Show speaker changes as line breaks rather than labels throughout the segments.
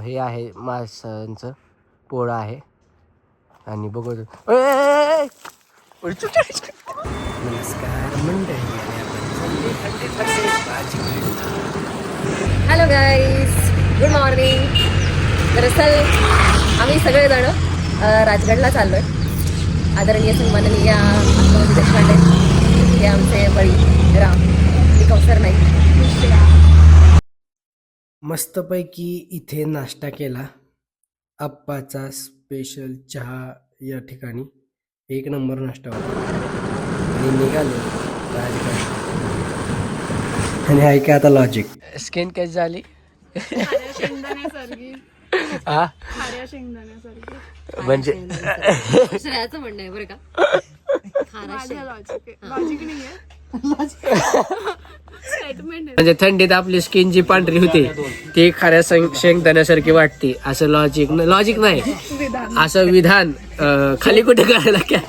हे आहे माशांचं पोळं आहे आणि बघू. नमस्कार मंडळी.
Hello guys, good morning. दरअसल आम्ही सगळेजण राजगडला चाललोय. आदरणीय सन्माननीय आत्मावती देशपांडे हे आमचे बळी राम कौसर नाही.
मस्तपैकी इथे नाश्ता केला. आप्पाचा स्पेशल चहा या ठिकाणी एक नंबर नाश्ता होता आणि निघालो राजगड. आणि ऐका आता लॉजिक. स्किन कशी झाली? हा म्हणजे
श्रेयाचं म्हणणं आहे बरं का.
म्हणजे थंडीत आपली स्किन जी पांढरी होते ती खाऱ्या शेंगदाण्यासारखी वाटते असं लॉजिक नाही, असं विधान खाली कुठे करायला क्या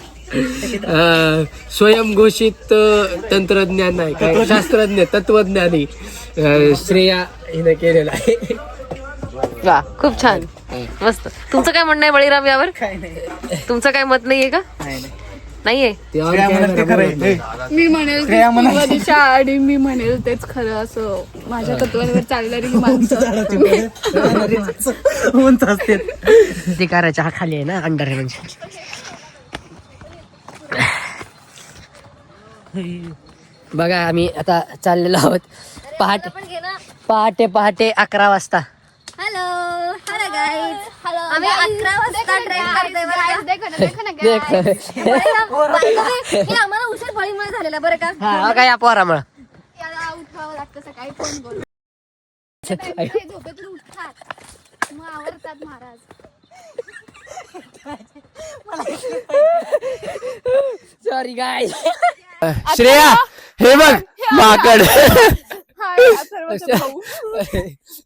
स्वयंघोषित तंत्रज्ञान नाही काय, शास्त्रज्ञ तत्वज्ञानी श्रेया हिने केलेला आहे.
वा, खूप छान, मस्त. तुमचं काय म्हणणं आहे बळीराम यावर? तुमचं काय मत नाहीये का? नाहीये.
मी म्हणेल आणि मी म्हणेल तेच खरं, असं माझ्या तत्वांवर चालणारी माणसं
ते करायच्या हा खाली आहे ना, अंडर आहे म्हणजे. बघा आम्ही आता चाललेलो आहोत पहाटे 11 वाजता.
हॅलो हॅलो गाईज, आम्ही 11 वाजता ट्रेन करतोय. आम्हाला उशीर बळीमुळे झालेला बरं का.
हा काय या पोरामुळं
याला उठावं लागतं सकाळी, फोन करून झोपेतून उठतात मग आवरतात महाराज.
सॉरी गाय. श्रेया हे बघ माकड.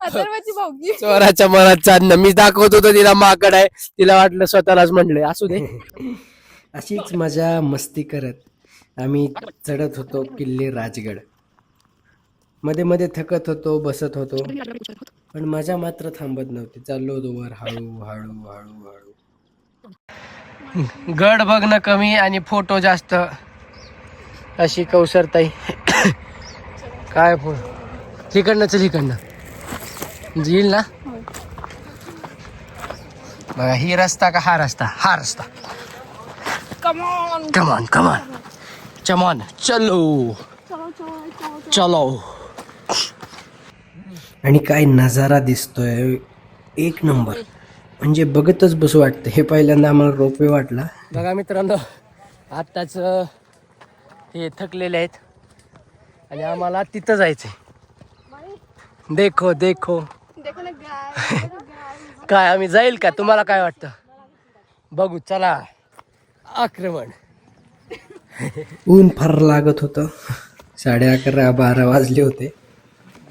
अथर्वची भाऊजी
चोराच्या मनात चांदणं. मी दाखवत होतो तिला माकड आहे, तिला वाटलं स्वतःलाच म्हणले. असू दे. अशीच मजा मस्ती करत आम्ही चढत होतो किल्ले राजगड. मध्ये मध्ये थकत होतो, बसत होतो, पण मजा मात्र थांबत नव्हती. चाललो होतो वर हळू हळू हळू हळू. गड बघणं कमी आणि फोटो जास्त अशी कौसरताई. काय तिकडनं चल, इकडनं येईल ना. बघा ही रस्ता का हा रस्ता? हा रस्ता. कमॉन कमॉन कमॉन चमॉन चलो चलो. आणि काय नजारा दिसतोय, एक नंबर. म्हणजे बघतच बसू वाटतं. हे पहिल्यांदा आम्हाला रोपवे वाटला. बघा मित्रांनो, आत्ताच हे थकलेले आहेत आणि आम्हाला तिथं जायचंय. देखो देखो काय आम्ही जाईल का? तुम्हाला काय वाटतं? बघू चला. आक्रमण. ऊन फार लागत होतं. 11:30-12 वाजले होते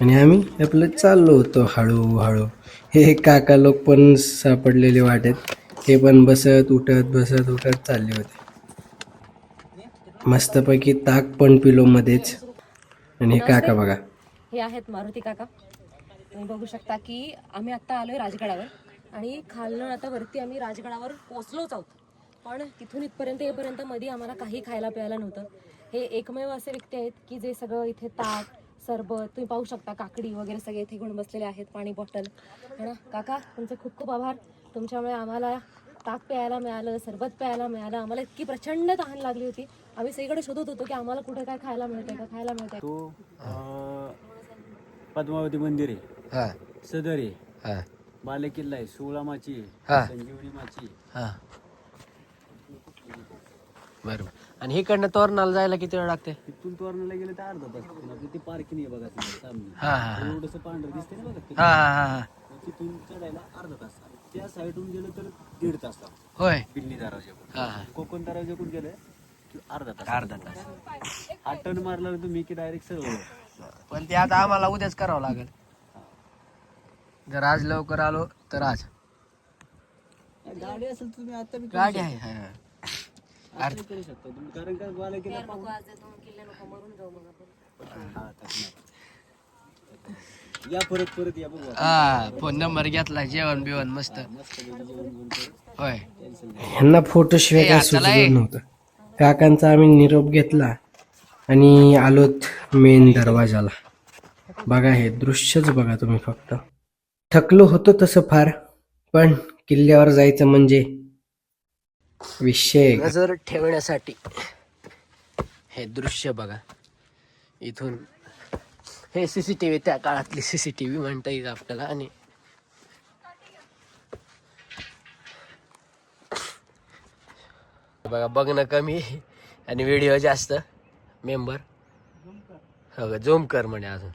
आणि आम्ही आपलं चाललो होतो हळूहळू. हे काका लोक पण सापडलेले वाटेत. हे पण बसत उठत चालले होते. मस्तपैकी ताक पण पिलो मध्येच. आणि हे काका बघा,
हे आहेत मारुती काका. तुम्ही बघू शकता की आम्ही आता आलोय राजगडावर आणि खालनं आता वरती आम्ही राजगडावर पोहोचलोच आहोत. पण तिथून इथपर्यंत येईपर्यंत मध्ये आम्हाला काही खायला प्यायला नव्हतं. हे एकमेव असे व्यक्ती आहेत की जे सगळं इथे ताक, सरबत, तुम्ही पाहू शकता काकडी वगैरे सगळे इथे घेऊन बसलेले आहेत. पाणी बॉटल है ना. काका तुमचे खूप खूप आभार. तुमच्यामुळे आम्हाला ताक प्यायला मिळालं, सरबत प्यायला मिळालं. आम्हाला इतकी प्रचंड तहान लागली होती. आम्ही सगळीकडे शोधत होतो की आम्हाला कुठे काय खायला मिळतंय.
तो पद्मावती मंदिर आहे, सदर आहे, बालेकिल्ला आहे, 16 माची आहे, संजीवनी माची.
बरोबर. आणि इकडनं तोरणाला जायला किती वेळ लागते?
तिथून तोरणाला गेलं तर अर्धा तास. आपली ती पार्किंग आहे बघा तिथे सामने.
हा हा
एवढंसं पांढरं दिसते ना बघा.
हा हा हा.
तिथून चढायला अर्धा तास. त्या साईडून गेलं तर 1.5 तास लागतो.
होय.
पिल्ली दरवाजाकडून.
हा.
कोकण दरवाजाकडून गेलं की अर्धा तास.
अर्धा तास.
हा टर्न मारला तुम्ही की डायरेक्ट सर्व.
पण ते आता आम्हाला उद्याच करावं लागेल. जर आज लवकर आलो तर आज.
गाडी असेल तुम्ही आता बी
गाडी आहे.
आता करू शकता तुम्ही, कारण का बालेकिल्ला या परत या बघू.
हा फोन नंबर घेतला, जेवण बिवण मस्त. होय, ह्यांना फोटो शिवाय काय सुचत नव्हतं. काकांचा आम्ही निरोप घेतला आणि आलोत मेन दरवाजाला. बघा हे दृश्यच बघा तुम्ही फक्त. थकलो होतो तसं फार, पण किल्ल्यावर जायचं म्हणजे विषय. नजर ठेवण्यासाठी हे दृश्य बघा. इथून हे सीसीटीव्ही, त्या काळातली सीसीटीव्ही म्हणता येईल आपल्याला. आणि बघा, बघणं कमी आणि व्हिडिओ जास्त. मेंबर हो झूम कर म्हणे अजून.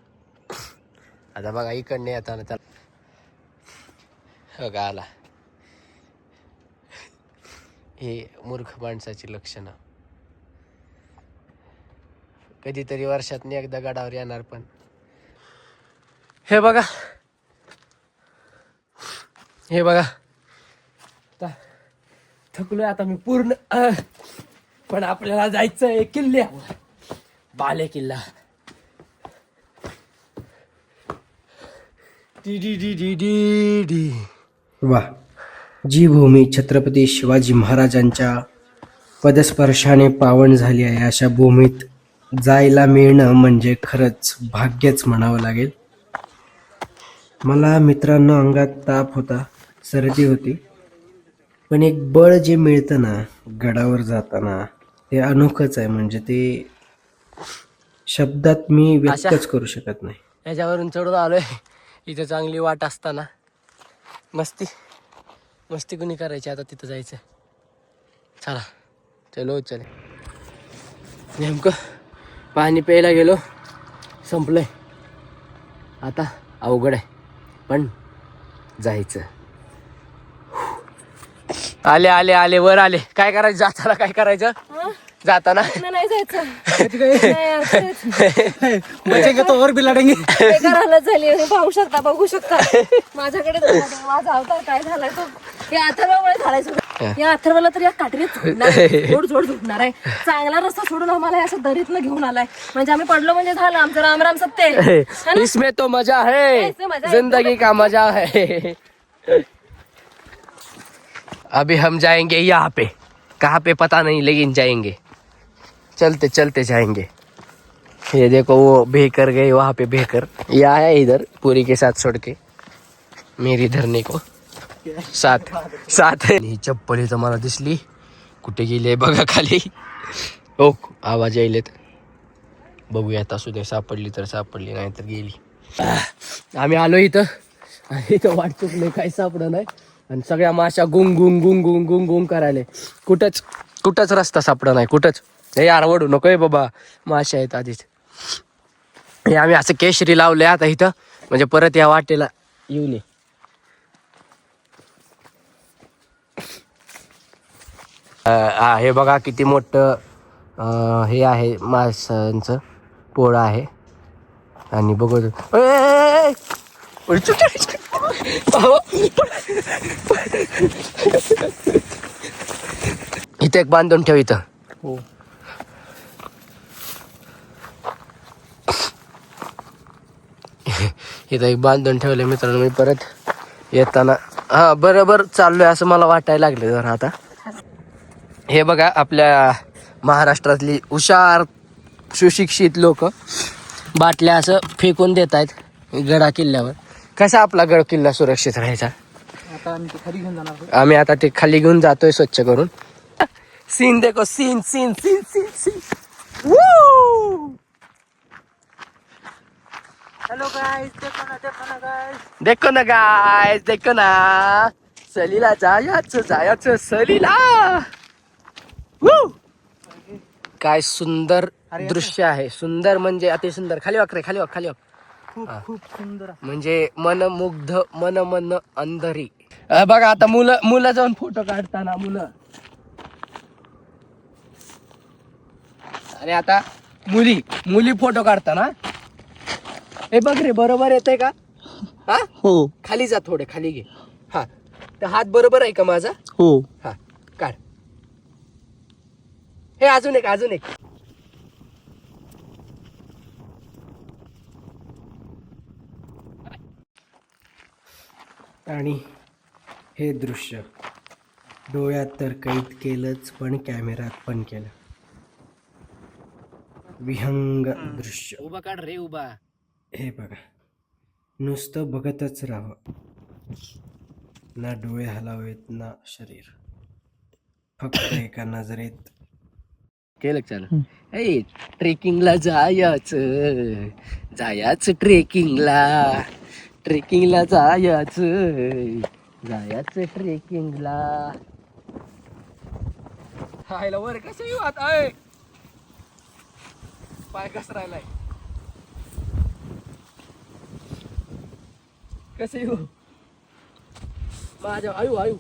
आता बघा इकडने येताना त्याला हो का आला. हे मूर्ख माणसाची लक्षणं. कधीतरी वर्षात एकदा गडावर येणार. पण हे बघा, हे बघा, थकलोय आता मी पूर्ण. पण आपल्याला जायचंय किल्ल्यावर, बाले किल्ला. वा, जी भूमी छत्रपती शिवाजी महाराजांच्या पदस्पर्शाने पावन झाली आहे, अशा भूमीत जायला मिळणं म्हणजे खरंच भाग्यच म्हणावं लागेल. मला मित्रांनो अंगात ताप होता, सर्दी होती, पण एक बळ जे मिळतं ना गडावर जाताना, ते अनोखंच आहे. म्हणजे ते शब्दात मी व्यक्तच करू शकत नाही. याच्यावरून चढून आलोय. इथे चांगली वाट असताना मस्ती कुणी करायची. आता तिथं जायचं. चला चलो चले. नेमकं पाणी प्यायला गेलो, संपलंय. आता अवघड आहे, पण जायचं. आले आले आले वर आले. काय करायचं जाताना? काय करायचं जाताना?
नाही जायचं. झाली पाहू शकता, बघू शकता माझ्याकडे. माझा अवतार काय झालाय तो या अथर्वामुळे झालाय. या अथर्वाला तर या काठीने जोड झुकणार आहे. चांगला रस्ता सोडून आम्हाला असं दरीतनं घेऊन आलाय. म्हणजे आम्ही पडलो म्हणजे झालं आमचं राम राम सत्य. इसमें तो मजा है, जिंदगी का मजा है. अभी हम जाएंगे यहाँ पे, कहाँ पे पता नहीं, लेकिन जाएंगे. चलते चलते जाएंगे. ये देखो वो बेकर गए वहाँ पे. बेकर ये आया इधर पूरी के साथ छोड़ के मेरी धरने को साथ. ही चप्पल इथं मला दिसली. कुठे गेली बघा खाली. हो आवाज यायलेत. बघूयात, असू दे. सापडली तर सापडली, नाही तर गेली. आम्ही आलो इथं. इथं वाट चुकले, काही सापडं नाही. आणि सगळ्या माशा गुंग गुंग गुंग गुंग गुंग गुंग करायले. कुठंच रस्ता सापडा नाही. कुठंच. हे यार वडू नकोय बाबा, माशा आहेत आधीच. हे आम्ही असं केशरी लावलंय आता इथं, म्हणजे परत या वाटेला येऊ नये. हे बघा किती मोठं हे आहे, माशांचं पोळं आहे. आणि बघू इथं एक बांधून ठेव इथं. हो इथं एक बांधून ठेवलं मित्रांनो. मी परत येताना बरोबर चाललोय असं मला वाटायला लागले जरा आता. हे बघा आपल्या महाराष्ट्रातली हुशार सुशिक्षित लोक बाटल्या असं फेकून देत आहेत गडा किल्ल्यावर. कसा आपला गड किल्ला सुरक्षित राहायचा. आम्ही आता ते खाली घेऊन जातोय स्वच्छ करून. सीन देखो, scene scene scene scene scene.
Hello guys,
देखो ना गाईज, देखो ना. सलीला जायचं सलीला. काय सुंदर दृश्य आहे. सुंदर म्हणजे अति सुंदर. खाली वाक रे, खाली वाक, खाली वाक.
खूप सुंदर.
म्हणजे मनमुग्ध, मन अंधरी. बघा आता मुलं जाऊन फोटो काढताना मुलं. आणि आता मुली फोटो काढताना. हे बघ रे, बरोबर येतंय का? हा हो. खाली जा, थोडे खाली घे. हा तर हात बरोबर आहे का माझा? हो. हा काढ. हे अजून एक. आणि हे दृश्य डोळ्यात तर कैद केलंच, पण कॅमेऱ्यात पण केलं. विहंग दृश्य.
उभा काढ रे उभा.
हे बघा, नुसतं बघतच राहावं. ना डोळे हलावेत ना शरीर, फक्त एका नजरेत.
केलं चालू. ए ट्रेकिंगला जायचं ट्रेकिंगला जायचं ट्रेकिंगला.
हायला वर कसं येऊ आता? अय, पाय कस राहिलाय? कसं येऊ माझ्या? आयु आयु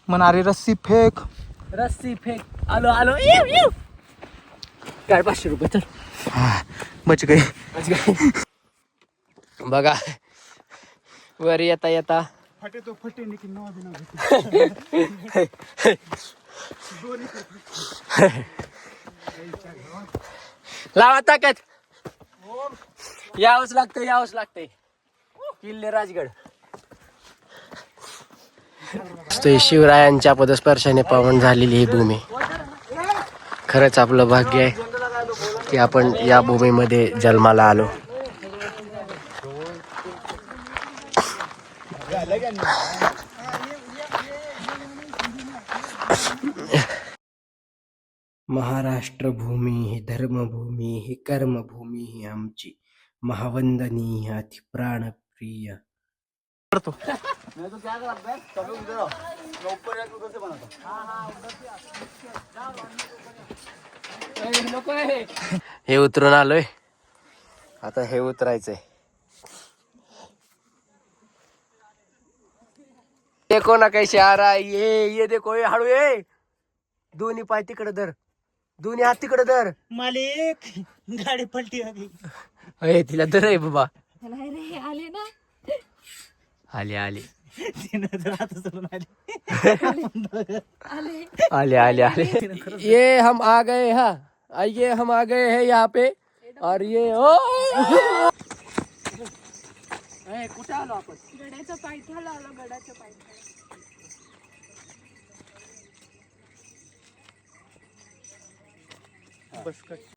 म्हणारे रस्सी फेक.
रस्सी फेक. आलो आलो. येऊ येऊ. काय 500 रुपये चल.
बच गए.
बघा वर येता येता
फटे तो फटे लेकिन नवा बिना
लावा ताकद. यावंच लागतंय किल्ले राजगड. ते शिवरायांच्या पदस्पर्शाने पावन झालेली ही भूमी. खरंच आपलं भाग्य आहे की आपण या भूमीमध्ये जन्माला आलो. महाराष्ट्र भूमी ही धर्मभूमी ही कर्मभूमी ही आमची महावंदनीय अति प्राणप्रिय. हे उतरून आलोय, आता हे उतरायचंय. देखो ना कैसे आ रहा है ये देखो. ये हळू ये. दोन्ही पाय तिकडे धर, दोन्ही हात तिकडे धर.
मालिक गाडी पलटी आली.
अरे तिला धर आहे बाबा.
नाही रे, आले ना.
आले आले
हात सोडून आली.
आले
आले आले. ये हम आ गए. हाँ आइए, हम आ गए हैं यहाँ पे. और ये कुठे आलो आपण?
गड्याच्या पायथ्याला आलो, गडाच्या पायथ्याला.
बस